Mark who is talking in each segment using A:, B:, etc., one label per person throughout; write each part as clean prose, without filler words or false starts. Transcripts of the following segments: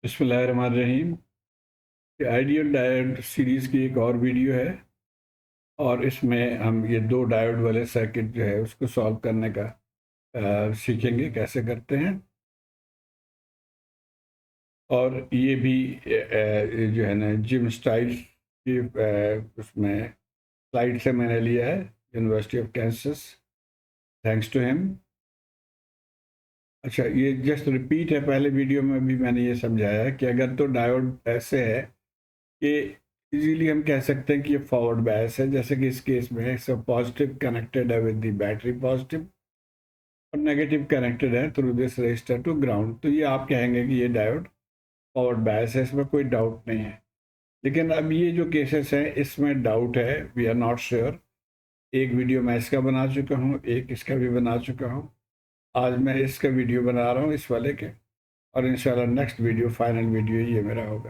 A: बिस्मिल्लाहिर्रहमानिर्रहीम। Ideal diode series की एक और वीडियो है और इसमें हम ये दो डायोड वाले सर्किट जो है उसको सॉल्व करने का सीखेंगे कैसे करते हैं। और ये भी जो है ना जिम स्टाइल की उसमें स्लाइड से मैंने लिया है, university of Kansas, thanks to him. अच्छा, ये जस्ट रिपीट है, पहले वीडियो में भी मैंने ये समझाया है कि अगर तो डायोड ऐसे है कि इजीली हम कह सकते हैं कि ये फॉरवर्ड बायस है, जैसे कि इस केस में सब पॉजिटिव कनेक्टेड है विद द बैटरी पॉजिटिव और नेगेटिव कनेक्टेड है through this resistor to ground, तो ये आप कहेंगे कि ये डायोड फॉरवर्ड बायस है, इसमें कोई डाउट नहीं है। लेकिन अब ये जो केसेस हैं इसमें डाउट है, वी आर नॉट श्योर। एक वीडियो मैं इसका बना चुका हूँ, एक इसका भी बना चुका हूँ। आज मैं इसका वीडियो बना रहा हूँ इस वाले के, और इंशाल्लाह नेक्स्ट वीडियो, फाइनल वीडियो ये मेरा होगा।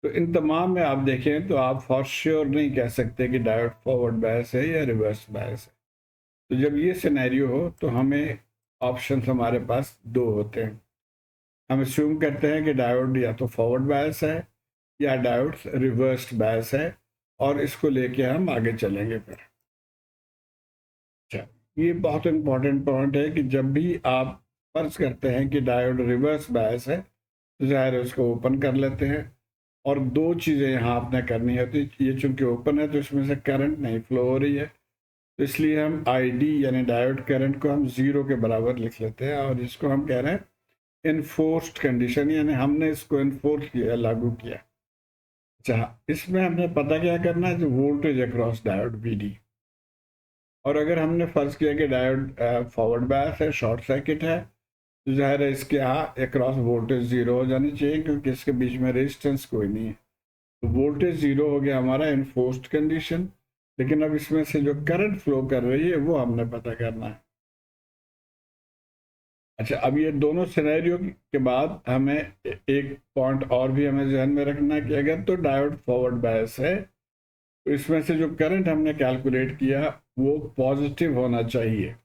A: तो इन तमाम में आप देखें तो आप फॉर श्योर नहीं कह सकते कि डायोड फॉरवर्ड बायस है या रिवर्स बायस है। तो जब ये सिनेरियो हो तो हमें ऑप्शन हमारे पास दो होते हैं। हम अस्यूम करते हैं कि डायोड या तो फॉरवर्ड बायस है या डायोड रिवर्स्ड बायस है, और इसको लेके हम आगे चलेंगे फिर। अच्छा, ये बहुत इंपॉर्टेंट पॉइंट है कि जब भी आप फर्ज करते हैं कि डायोड रिवर्स बायस है तो ज़ाहिर है उसको ओपन कर लेते हैं। और दो चीज़ें यहाँ आपने करनी होती है, ये चूंकि ओपन है तो इसमें से करंट नहीं फ्लो हो रही है, तो इसलिए हम आईडी यानी डायोड करंट को हम ज़ीरो के बराबर लिख लेते हैं, और इसको हम कह रहे हैं इन्फोर्स्ड कंडीशन, यानी हमने इसको इन्फोर्स किया, लागू किया। अच्छा, इसमें हमने पता क्या करना है, जो वोल्टेज अक्रॉस डायोड वीडी। और अगर हमने फर्ज किया कि डायोड फॉरवर्ड बायस है, शॉर्ट सर्किट है, तो ज़ाहिर है इसके यहाँ अक्रॉस वोल्टेज ज़ीरो हो जानी चाहिए, क्योंकि इसके बीच में रेजिस्टेंस कोई नहीं है। तो वोल्टेज ज़ीरो हो गया हमारा इन्फोर्स्ड कंडीशन। लेकिन अब इसमें से जो करंट फ्लो कर रही है वो हमने पता करना है। अच्छा, अब ये दोनों सिनेरियो के बाद हमें एक पॉइंट और भी हमें ध्यान में रखना है कि अगर तो डायोड फॉरवर्ड बायस है तो इसमें से जो करंट हमने कैलकुलेट किया वो पॉजिटिव होना चाहिए,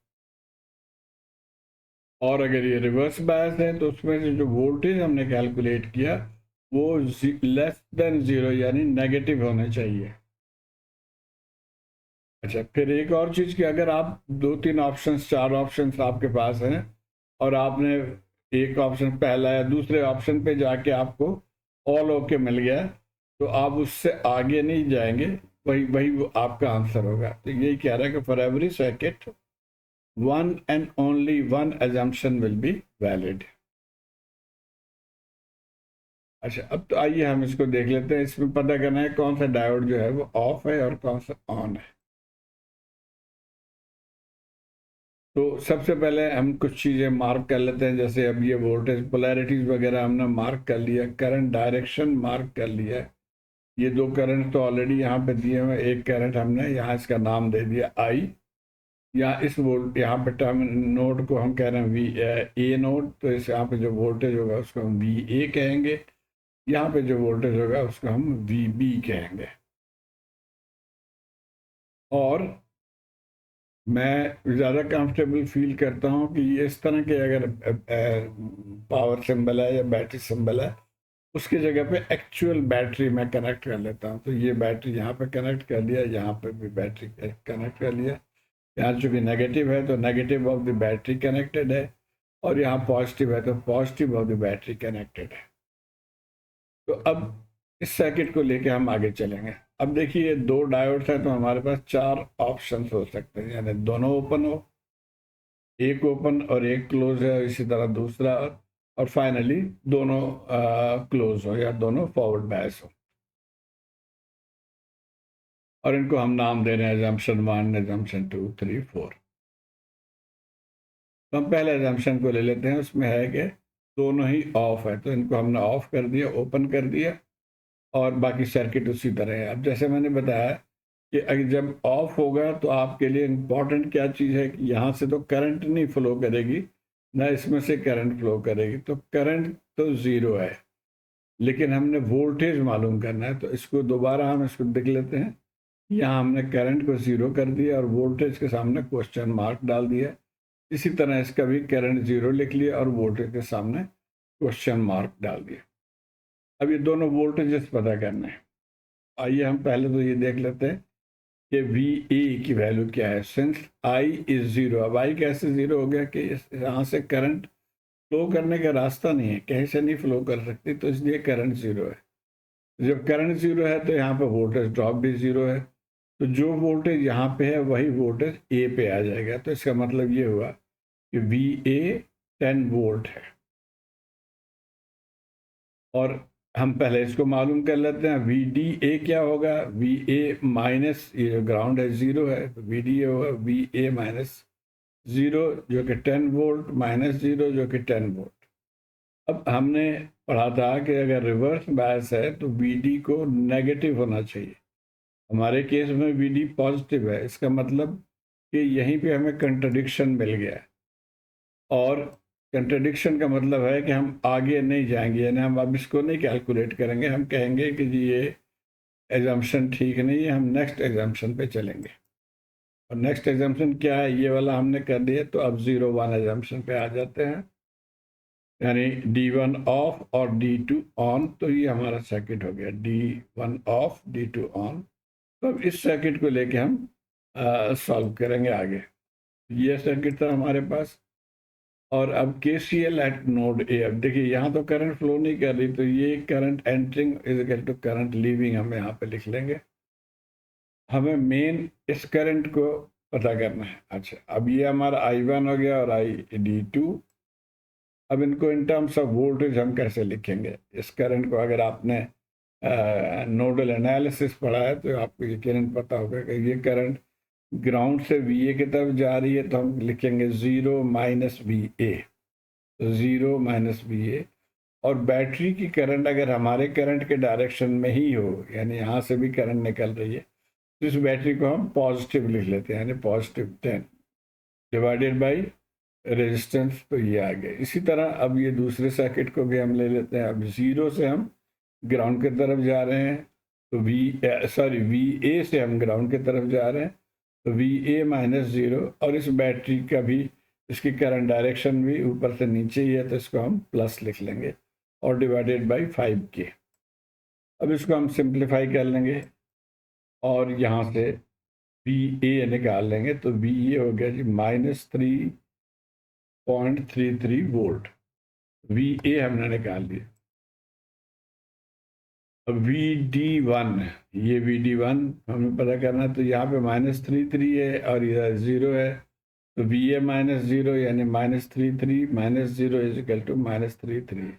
A: और अगर ये रिवर्स बायस है तो उसमें से जो वोल्टेज हमने कैलकुलेट किया वो लेस देन ज़ीरो यानी नेगेटिव होने चाहिए। अच्छा, फिर एक और चीज़ कि अगर आप दो तीन ऑप्शंस, चार ऑप्शंस आपके पास हैं और आपने एक ऑप्शन पहला या दूसरे ऑप्शन पे जाके आपको ऑल ओके मिल गया, तो आप उससे आगे नहीं जाएंगे, वही वही वो आपका आंसर होगा। तो यही कह रहा है कि for every circuit one and only one assumption will be valid. अच्छा, अब तो आइए हम इसको देख लेते हैं। इसमें पता करना है कौन सा डायोड जो है वो ऑफ है और कौन सा ऑन है। तो सबसे पहले हम कुछ चीज़ें मार्क कर लेते हैं, जैसे अब ये वोल्टेज पोलैरिटीज वगैरह हमने मार्क कर लिया, करंट डायरेक्शन मार्क कर लिया। ये दो करंट तो ऑलरेडी यहाँ पे दिए हुए, एक करंट हमने यहाँ इसका नाम दे दिया आई, या इस वोल्ट यहाँ पे टर्म नोड को हम कह रहे हैं वी ए नोड, तो इस यहाँ पे जो वोल्टेज होगा उसको हम वी ए कहेंगे, यहाँ पे जो वोल्टेज होगा उसको हम वी बी कहेंगे। और मैं ज़्यादा कंफर्टेबल फील करता हूँ कि ये इस तरह के अगर पावर सिंबल है या बैटरी सिंबल है, उसकी जगह पे एक्चुअल बैटरी मैं कनेक्ट कर लेता हूँ। तो ये बैटरी यहाँ पे कनेक्ट कर लिया, यहाँ पे भी बैटरी कनेक्ट कर लिया। यहाँ चूँकि नेगेटिव है तो negative of the battery connected है, और यहाँ पॉजिटिव है तो positive of the battery connected है। तो अब इस सर्किट को लेके हम आगे चलेंगे। अब देखिए, दो डायोड्स हैं तो हमारे पास चार ऑप्शंस हो सकते हैं, यानी दोनों ओपन हो, एक ओपन और एक क्लोज है, इसी तरह दूसरा, और फाइनली दोनों क्लोज हो या दोनों फॉरवर्ड बायस हो। और इनको हम नाम दे रहे हैं एजम्पशन 1, एजम्पशन 2, 3, 4। तो हम पहले एजम्पशन को ले लेते हैं, उसमें है कि दोनों ही ऑफ है, तो इनको हमने ऑफ कर दिया, ओपन कर दिया, और बाकी सर्किट उसी तरह है। अब जैसे मैंने बताया कि अगर जब ऑफ होगा तो आपके लिए इम्पॉर्टेंट क्या चीज़ है कि यहाँ से तो करंट नहीं फ्लो करेगी, ना इसमें से करंट फ्लो करेगी, तो करंट तो ज़ीरो है, लेकिन हमने वोल्टेज मालूम करना है। तो इसको दोबारा हम इसको देख लेते हैं। यहाँ हमने करंट को ज़ीरो कर दिया और वोल्टेज के सामने क्वेश्चन मार्क डाल दिया। इसी तरह इसका भी करंट ज़ीरो लिख लिया और वोल्टेज के सामने क्वेश्चन मार्क डाल दिया। अब ये दोनों वोल्टेजेस पता करने हैं। आइए हम पहले तो ये देख लेते हैं कि वी ए की वैल्यू क्या है। सिंस आई इज ज़ीरो, अब आई कैसे ज़ीरो हो गया कि यहाँ से करंट फ्लो करने का रास्ता नहीं है, कहीं से नहीं फ्लो कर सकती, तो इसलिए करंट ज़ीरो है। जब करंट ज़ीरो है तो यहाँ पे वोल्टेज ड्रॉप भी ज़ीरो है, तो जो वोल्टेज यहाँ पे है वही वोल्टेज ए पे आ जाएगा। तो इसका मतलब ये हुआ कि वी ए 10 वोल्ट है। और हम पहले इसको मालूम कर लेते हैं, वी डी ए क्या होगा, वी ए माइनस, ये जो ग्राउंड है ज़ीरो है, तो वी डी ए होगा वी ए माइनस ज़ीरो, जो कि 10 वोल्ट, माइनस ज़ीरो जो कि 10 वोल्ट। अब हमने पढ़ा था कि अगर रिवर्स बायस है तो वी डी को नेगेटिव होना चाहिए। हमारे केस में वी डी पॉजिटिव है, इसका मतलब कि यहीं पे हमें कंट्रडिक्शन मिल गया है। और कंट्रडिक्शन का मतलब है कि हम आगे नहीं जाएंगे, यानी हम अब इसको नहीं कैलकुलेट करेंगे, हम कहेंगे कि जी ये एजम्पशन ठीक नहीं है, हम नेक्स्ट एग्जाम्पशन पे चलेंगे। और नेक्स्ट एग्जाम्पशन क्या है, ये वाला हमने कर दिया, तो अब 0 1 एग्जाम्पशन पे आ जाते हैं, यानी D1 ऑफ और D2 ऑन। तो ये हमारा सर्किट हो गया, D1 ऑफ D2 ऑन। तो अब इस सर्किट को लेके हम सॉल्व करेंगे आगे। ये सर्किट था हमारे पास। और अब KCL एट नोड ए, अब देखिए यहाँ तो करंट फ्लो नहीं कर रही, तो ये current entering is equal to current leaving हम यहाँ पे लिख लेंगे। हमें मेन इस करंट को पता करना है। अच्छा, अब ये हमारा I1 हो गया और D2। अब इनको इन टर्म्स ऑफ वोल्टेज हम कैसे लिखेंगे इस करंट को? अगर आपने नोडल एनालिसिस पढ़ा है तो आपको यकीनन पता होगा कि ये करंट ग्राउंड से VA की तरफ जा रही है, तो हम लिखेंगे 0 माइनस VA, तो 0 माइनस VA। और बैटरी की करंट अगर हमारे करंट के डायरेक्शन में ही हो, यानी यहाँ से भी करंट निकल रही है, तो इस बैटरी को हम पॉजिटिव लिख लेते हैं, यानी पॉजिटिव 10 डिवाइडेड बाई रेजिस्टेंस। तो ये आ गया। इसी तरह अब ये दूसरे सर्किट को भी हम ले लेते हैं। अब 0 से हम ग्राउंड की तरफ जा रहे हैं, तो VA से हम ग्राउंड की तरफ जा रहे हैं, तो VA माइनस 0। और इस बैटरी का भी, इसकी करंट डायरेक्शन भी ऊपर से नीचे ही है, तो इसको हम प्लस लिख लेंगे और डिवाइडेड बाई 5K। अब इसको हम सिंप्लीफाई कर लेंगे और यहाँ से VA निकाल लेंगे, तो VA हो गया जी -3.33 वोल्ट। VA हमने निकाल लिया। अब VD1, ये VD1 हमें पता करना है, तो यहाँ पे -33 है और इधर 0 है, तो VA माइनस 0 यानी -33 माइनस 0 इज इक्वल टू -33।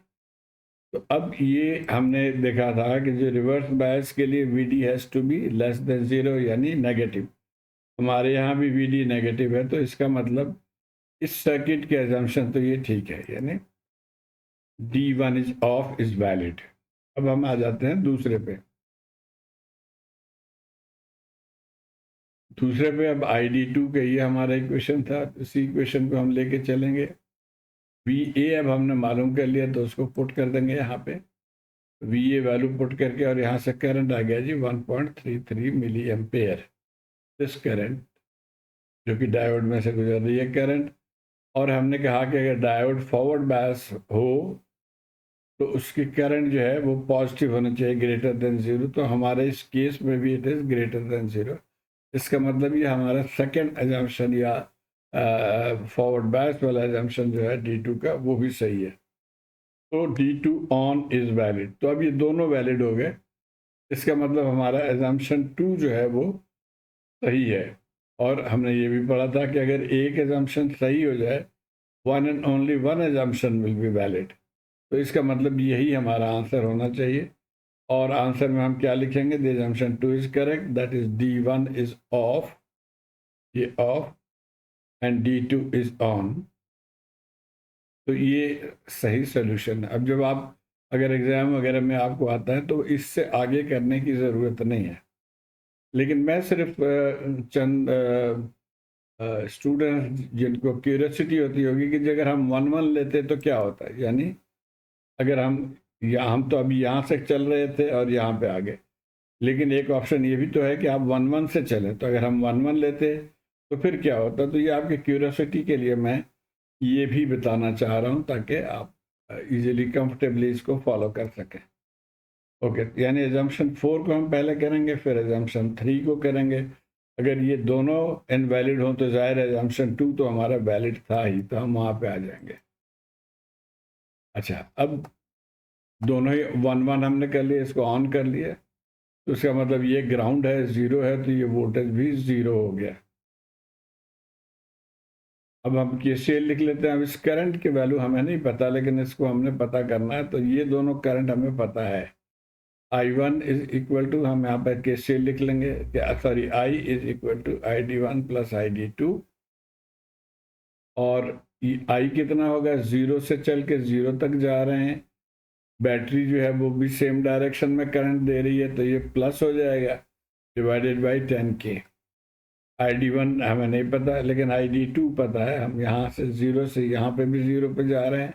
A: तो अब ये हमने देखा था कि जो रिवर्स बायस के लिए VD has to be less than 0, यानी नेगेटिव। हमारे यहाँ भी VD नेगेटिव है, तो इसका मतलब इस सर्किट के एजम्पशन तो ये ठीक है, यानी D1 is of is valid. अब हम आ जाते हैं दूसरे पे। दूसरे पे अब ID2 का ये हमारा इक्वेशन था, इसी इक्वेशन को हम लेके चलेंगे। VA अब हमने मालूम कर लिया, तो उसको पुट कर देंगे यहाँ पे। VA वैल्यू पुट करके, और यहाँ से करंट आ गया जी 1.33 मिली एम्पेयर। दिस करंट जो कि डायोड में से गुजर रही है करंट। और हमने कहा कि अगर डायोड फॉरवर्ड बायस हो तो उसकी करंट जो है वो पॉजिटिव होना चाहिए, ग्रेटर देन 0। तो हमारे इस केस में भी इट इज़ ग्रेटर देन 0। इसका मतलब ये हमारा सेकंड एजम्पशन या फॉरवर्ड बायस वाला एजम्पशन जो है D2 का, वो भी सही है। तो D2 ऑन इज वैलिड। तो अब ये दोनों वैलिड हो गए। इसका मतलब हमारा एजम्पशन 2 जो है वो सही है। और हमने ये भी पढ़ा था कि अगर एक एजम्पशन सही हो जाए, one and only one assumption will be valid. तो इसका मतलब यही हमारा आंसर होना चाहिए। और आंसर में हम क्या लिखेंगे? The assumption 2 is correct, that is D1 is off, ये off, and D2 is on. तो ये सही सोल्यूशन है। अब जब आप, अगर एग्ज़ाम वगैरह में आपको आता है तो इससे आगे करने की ज़रूरत नहीं है। लेकिन मैं सिर्फ चंद स्टूडेंट्स जिनको क्यूरियोसिटी होती होगी कि अगर हम 1 1 लेते तो क्या होता है, यानी अगर हम तो अभी यहाँ से चल रहे थे और यहाँ पे आ गए, लेकिन एक ऑप्शन ये भी तो है कि आप 1 1 से चलें, तो अगर हम 1 1 लेते तो फिर क्या होता। तो ये आपकी क्यूरियोसिटी के लिए मैं ये भी बताना चाह रहा हूँ, ताकि आप इजीली कंफर्टेबली इसको फॉलो कर सकें। ओके, यानी एजम्पशन 4 को हम पहले करेंगे, फिर एजम्पशन 3 को करेंगे। अगर ये दोनों इनवैलिड हों तो जाहिर है एजम्पशन 2 तो हमारा वैलिड था ही, तो हम वहाँ पे आ जाएंगे। अच्छा, अब दोनों ही 1 1 हमने कर लिया, इसको ऑन कर लिया, तो इसका मतलब ये ग्राउंड है, ज़ीरो है, तो ये वोल्टेज भी ज़ीरो हो गया। अब हम केसीएल लिख लेते हैं। अब इस करंट की वैल्यू हमें नहीं पता, लेकिन इसको हमने पता करना है, तो ये दोनों करंट हमें पता है। I1 इज इक्वल टू, हम यहाँ पर केसीएल लिख लेंगे, sorry, I is equal to ID1 plus ID2, और I कितना होगा, ज़ीरो से चल के ज़ीरो तक जा रहे हैं, बैटरी जो है वो भी सेम डायरेक्शन में करंट दे रही है, तो ये प्लस हो जाएगा डिवाइडेड बाई 10K। ID1 हमें नहीं पता, लेकिन ID2 पता है। हम यहाँ से ज़ीरो से यहाँ पे भी ज़ीरो पे जा रहे हैं,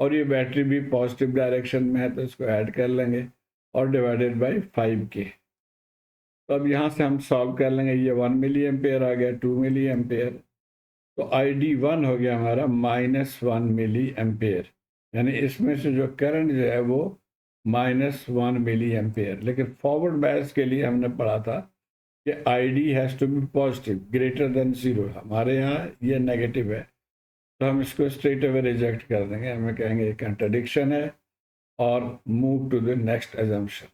A: और ये बैटरी भी पॉजिटिव डायरेक्शन में है, तो इसको ऐड कर लेंगे, और डिवाइडेड बाई 5K। तो अब यहाँ से हम सॉल्व कर लेंगे, ये 1 मिली एम्पेयर आ गया, 2 मिली एम्पेयर, तो ID1 हो गया हमारा -1 मिली एम्पेयर, यानी इसमें से जो करंट जो है वो -1 मिली एम्पेयर। लेकिन फॉरवर्ड बायस के लिए हमने पढ़ा था कि ID has to be positive greater than zero, हमारे यहाँ ये नेगेटिव है, तो हम इसको स्ट्रेट अवे रिजेक्ट कर देंगे, हमें कहेंगे कंट्राडिक्शन है, और move to the next assumption.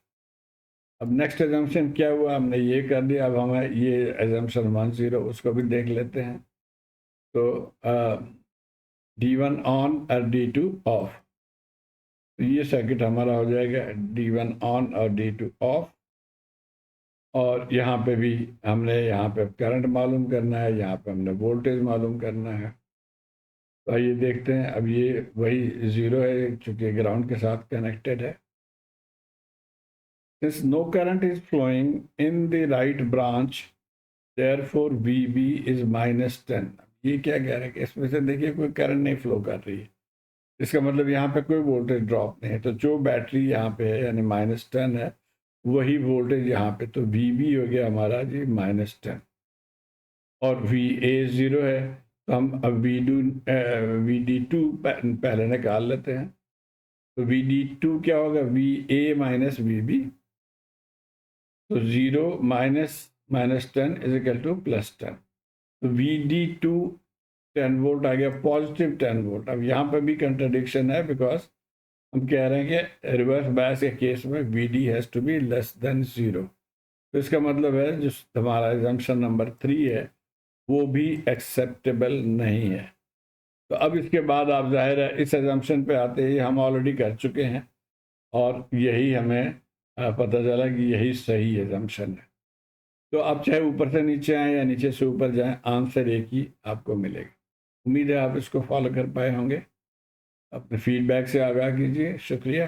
A: अब नेक्स्ट एजम्पशन क्या हुआ, हमने ये कर दिया, अब हमें ये एजम्पशन 1 0 उसको भी देख लेते हैं। तो D1 ऑन और D2 ऑफ, तो ये सर्किट हमारा हो जाएगा D1 ऑन और D2 ऑफ। और यहाँ पे भी हमने यहाँ पे करंट मालूम करना है, यहाँ पे हमने वोल्टेज मालूम करना है। तो आइए देखते हैं, अब ये वही ज़ीरो है चूँकि ग्राउंड के साथ कनेक्टेड है। Since no current is flowing in the right branch, therefore VB is -10। ये क्या कह रहे हैं कि इसमें से देखिए कोई करंट नहीं फ्लो कर रही है, इसका मतलब यहाँ पे कोई वोल्टेज ड्रॉप नहीं है, तो जो बैटरी यहाँ पे है यानी -10 है, वही वोल्टेज यहाँ पे, तो VB हो गया हमारा जी -10, और VA 0 है, तो हम अब VD2 पहले निकाल लेते हैं। तो VD2 क्या होगा, VA माइनस VB, तो 0 -10 इज इक्वल टू +10, तो VD2 10 वोल्ट आ गया, पॉजिटिव 10 वोल्ट। अब यहाँ पर भी कंट्राडिक्शन है, बिकॉज हम कह रहे हैं कि रिवर्स बायस के केस में VD has to be less than 0, तो इसका मतलब है जो हमारा एजम्पशन नंबर 3 है वो भी एक्सेप्टेबल नहीं है। तो अब इसके बाद आप जाहिर है इस एजम्पशन पे आते ही हम ऑलरेडी कर चुके हैं, और यही हमें पता चला कि यही सही एजम्पशन है। तो आप चाहे ऊपर से नीचे आएँ या नीचे से ऊपर जाएं, आंसर एक ही आपको मिलेगा। उम्मीद है आप इसको फॉलो कर पाए होंगे। अपने फीडबैक से आगाह कीजिए। शुक्रिया।